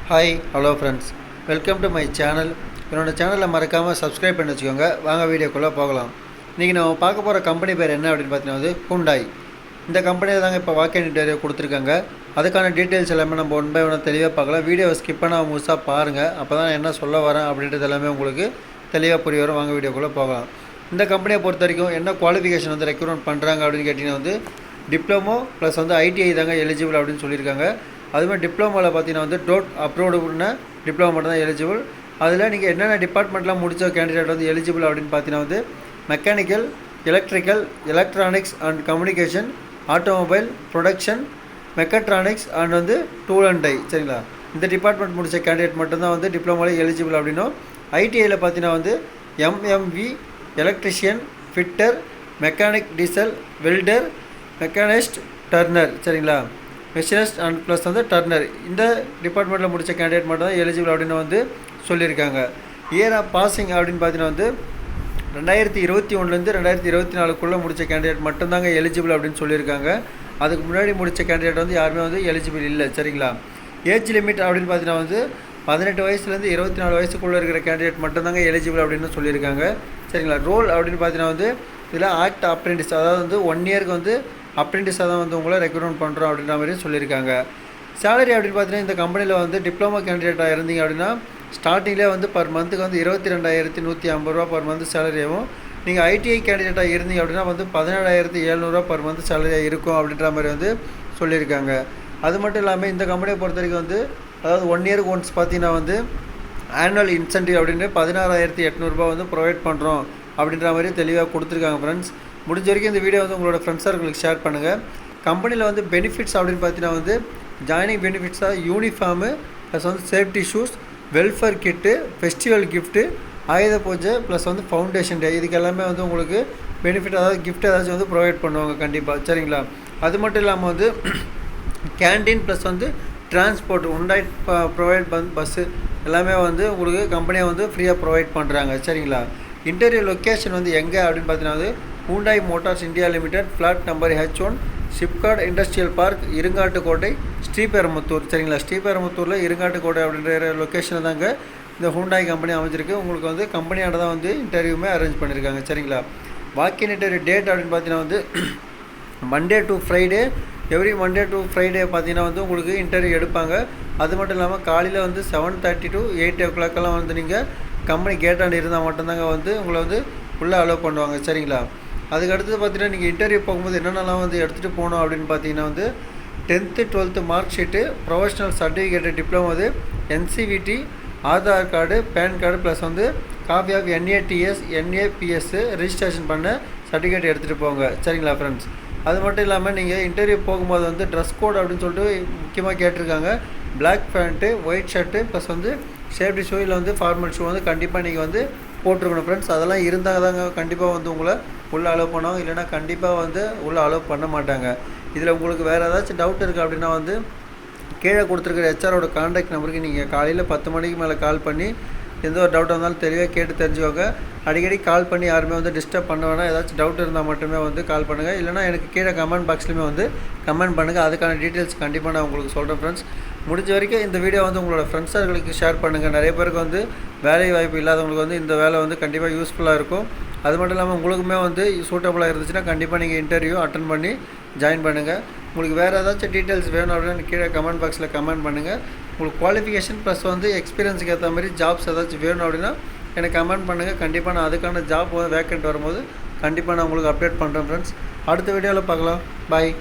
Hi hello friends, welcome to my channel. என்னோடய சேனலை மறக்காமல் சப்ஸ்கிரைப் பண்ணி வச்சுக்கோங்க. வாங்க வீடியோக்குள்ளே போகலாம். இன்றைக்கி நம்ம பார்க்க போகிற கம்பெனி பேர் என்ன அப்படின்னு பார்த்தீங்கன்னா ஹூண்டாய். இந்த கம்பெனியில் தாங்க இப்போ வாக்-இன் இன்டர்வியூ கொடுத்துருக்காங்க. அதுக்கான டீட்டெயில்ஸ் எல்லாமே நம்ம ஒன் பை ஒன் தெளிவாக பார்க்கலாம். வீடியோவை ஸ்கிப் பண்ணால் முழுசாக பாருங்கள். அப்போ தான் என்ன சொல்ல வரேன் அப்படின்றது எல்லாமே உங்களுக்கு தெளிவாக புரிய வரும். வாங்க வீடியோக்குள்ளே போகலாம். இந்த கம்பெனியை பொறுத்த வரைக்கும் என்ன குவாலிஃபிகேஷன் ரெக்ரூட்மெண்ட் பண்ணுறாங்க அப்படின்னு கேட்டிங்கன்னா டிப்ளமோ ப்ளஸ் ஐடிஐ தாங்க எலிஜிபிள் அப்படின்னு சொல்லியிருக்காங்க. அதுமாதிரி டிப்ளமோவில் பார்த்தீங்கன்னா டோட் அப்ரூவ்டுன டிப்ளமோ மட்டும் தான் எலிஜிபிள். அதில் நீங்கள் என்னென்ன டிபார்ட்மெண்ட்லாம் முடித்த கேண்டிடேட் எலிஜிபிள் அப்படின்னு பார்த்தீங்கன்னா mechanical, electrical, electronics and communication, automobile, production, mechatronics and tool and die. சரிங்களா, இந்த டிபார்ட்மெண்ட் முடித்த கேண்டிடேட் மட்டும்தான் டிப்ளமோவில் எலிஜிபிள் அப்படின்னும். ஐடிஐயில் பார்த்தீங்கன்னா MMV, electrician, fitter, mechanic, diesel, welder, machinist, turner. சரிங்களா, மெஷினிஸ்ட் அண்ட் ப்ளஸ் டர்னர். இந்த டிபார்ட்மெண்ட்டில் முடித்த கேண்டிடேட் மட்டும் தான் எலிஜிபிள் அப்படின்னு சொல்லியிருக்காங்க. இயர் ஆஃப் பாசிங் அப்படின்னு பார்த்தீங்கன்னா 2021 2024 முடித்த கேண்டிடேட் மட்டும்தாங்க எலிஜிபிள் அப்படின்னு சொல்லியிருக்காங்க. அதுக்கு முன்னாடி முடித்த கேண்டிடேட் யாருமே எலிஜிபிள் இல்லை. சரிங்களா, ஏஜ் லிமிட் அப்படின்னு பார்த்தீங்கன்னா 18 வயசுலேருந்து 24 வயசுக்குள்ளே இருக்கிற கேண்டிடேட் மட்டும்தாங்க எலிஜிபிள் அப்படின்னு சொல்லியிருக்காங்க. சரிங்களா, ரோல் அப்படின்னு பார்த்தீங்கன்னா இதில் ஆக்ட் அப்ரெண்டிஸ், அதாவது 1 இயருக்கு அப்ரெண்டிஸாக தான் உங்களை ரெக்ரூட்மெண்ட் பண்ணுறோம் அப்படின்ற மாதிரி சொல்லியிருக்காங்க. சேலரி அப்படின்னு பார்த்தீங்கன்னா இந்த கம்பெனியில் டிப்ளமோ கேண்டிடேட்டாக இருந்தீங்க அப்படின்னா ஸ்டார்டிங்லேயே பர் மந்த்துக்கு 22,150 ரூபா பர் மந்த் சேலரியாகவும், நீங்கள் ஐடிஐ கேண்டிடேட்டாக இருந்தீங்க அப்படின்னா 17,700 பர் மந்த் சேலரியாக இருக்கும் அப்படின்ற மாதிரி சொல்லியிருக்காங்க. அது மட்டும் இல்லாமல் இந்த கம்பெனியை பொறுத்த வரைக்கும் அதாவது 1 இயருக்கு ஒன்ஸ் பார்த்தீங்கன்னா ஆனுவல் இன்சென்டிவ் அப்படின்னு 16,800 ப்ரொவைட் பண்ணுறோம் அப்படின்ற மாதிரி தெளிவாக கொடுத்துருக்காங்க. ஃப்ரெண்ட்ஸ், முடிஞ்ச வரைக்கும் இந்த வீடியோ உங்களோட ஃப்ரெண்ட்ஸ் சர்க்கிளுக்கு ஷேர் பண்ணுங்கள். கம்பெனியில் பெனிஃபிட்ஸ் அப்படின்னு பார்த்தீங்கன்னா ஜாயினிங் பெனிஃபிட்ஸாக uniform plus safety shoes, welfare kit, festival gift, Ayudha Puja plus foundation டே, இதுக்கு எல்லாமே உங்களுக்கு பெனிஃபிட், அதாவது கிஃப்ட் ஏதாச்சும் ப்ரொவைட் பண்ணுவாங்க கண்டிப்பாக. சரிங்களா, அது மட்டும் இல்லாமல் canteen plus transport Hyundai provide bus எல்லாமே உங்களுக்கு கம்பெனியை ஃப்ரீயாக ப்ரொவைட் பண்ணுறாங்க. சரிங்களா, இன்டர்வியூ லொக்கேஷன் எங்கே அப்படின்னு பார்த்தீங்கன்னா Hyundai Motors India limited, flat number H1, SIPCOT industrial park, Irungattukottai, Sriperumbudur. சரிங்களா, ஸ்ரீபெரும்புத்தூரில் இருங்காட்டுக்கோட்டை அப்படின்ற லொக்கேஷனில் தாங்க இந்த ஹூண்டாய் கம்பெனி அமைஞ்சிருக்கு. உங்களுக்கு கம்பெனியோட தான் இன்டர்வியூமே அரேஞ்ச் பண்ணியிருக்காங்க. சரிங்களா, வாக்-இன் இன்டர்வியூ டேட் அப்படின்னு பார்த்தீங்கன்னா Monday to Friday, every Monday to Friday பார்த்தீங்கன்னா உங்களுக்கு இன்டர்வியூ எடுப்பாங்க. அது மட்டும் இல்லாமல் காலையில் 7:30 to 8 o'clock நீங்கள் கம்பெனி கேட்டாண்டு இருந்தால் மட்டும்தாங்க உங்களை உள்ளே அலோவ் பண்ணுவாங்க. சரிங்களா, அதுக்கடுத்து பார்த்தீங்கன்னா நீங்கள் இன்டர்வியூ போகும்போது என்னென்னலாம் எடுத்துகிட்டு போகணும் அப்படின்னு பார்த்தீங்கன்னா 10th 12th mark sheet, professional certificate, diploma, NCVT, Aadhaar card, pan card plus copy of NATS NAPS registration பண்ண சர்டிஃபிகேட் எடுத்துகிட்டு போங்க. சரிங்களா ஃப்ரெண்ட்ஸ், அது மட்டும் இல்லாமல் நீங்கள் இன்டர்வியூ போகும்போது ட்ரெஸ் கோட் அப்படின்னு சொல்லிட்டு முக்கியமாக கேட்டிருக்காங்க. Black pant, white shirt plus safety shoe இல்லை ஃபார்மல் ஷூ கண்டிப்பாக நீங்கள் போட்டிருக்கணும் ஃப்ரெண்ட்ஸ். அதெல்லாம் இருந்தால் தாங்க கண்டிப்பாக உங்களை உள்ளே அலோவ் பண்ணுவாங்க, இல்லைனா கண்டிப்பாக உள்ளே அலோவ் பண்ண மாட்டாங்க. இதில் உங்களுக்கு வேறு ஏதாச்சும் டவுட் இருக்குது அப்படின்னா கீழே கொடுத்துருக்கிற ஹெச்ஆரோட கான்டாக்ட் நம்பருக்கு நீங்கள் காலையில் 10 மணிக்கு மேலே கால் பண்ணி எந்த ஒரு டவுட்டாக இருந்தாலும் தெளிவாக கேட்டு தெரிஞ்சுக்கோங்க. அடிக்கடி கால் பண்ணி யாருமே டிஸ்டர்ப் பண்ண வேணாம். ஏதாச்சும் டவுட் இருந்தால் மட்டுமே கால் பண்ணுங்கள், இல்லைனா எனக்கு கீழே கமெண்ட் பாக்ஸ்லையுமே கமெண்ட் பண்ணுங்கள். அதுக்கான டீட்டெயில்ஸ் கண்டிப்பாக நான் உங்களுக்கு சொல்கிறேன். ஃப்ரெண்ட்ஸ், முடிஞ்ச வரைக்கும் இந்த வீடியோ உங்களோட ஃப்ரெண்ட்ஸ் சர்க்கிளுக்கு ஷேர் பண்ணுங்கள். நிறைய பேருக்கு வேலை வாய்ப்பு இல்லாதவங்களுக்கு இந்த வேலை கண்டிப்பாக யூஸ்ஃபுல்லாக இருக்கும். அது மட்டும் இல்லாமல் உங்களுக்குமே சூட்டபுளாக இருந்துச்சுன்னா கண்டிப்பாக நீங்கள் இன்டர்வியூ அட்டன் பண்ணி ஜாயின் பண்ணுங்கள். உங்களுக்கு வேறு ஏதாச்சும் டீட்டெயில்ஸ் வேணும் அப்படின்னா கீழே கமெண்ட் பாக்ஸில் கமெண்ட் பண்ணுங்கள். உங்களுக்கு குவாலிஃபிகேஷன் ப்ளஸ் எக்ஸ்பீரியன்ஸுக்கு ஏற்ற மாதிரி ஜாப்ஸ் ஏதாச்சும் வேணும் அப்படின்னா எனக்கு கமெண்ட் பண்ணுங்கள். கண்டிப்பாக நான் அதுக்கான ஜாப் வேக்கண்ட் வரும்போது கண்டிப்பாக நான் உங்களுக்கு அப்டேட் பண்ணுறேன். ஃப்ரெண்ட்ஸ், அடுத்த வீடியோவில் பார்க்கலாம். பாய்.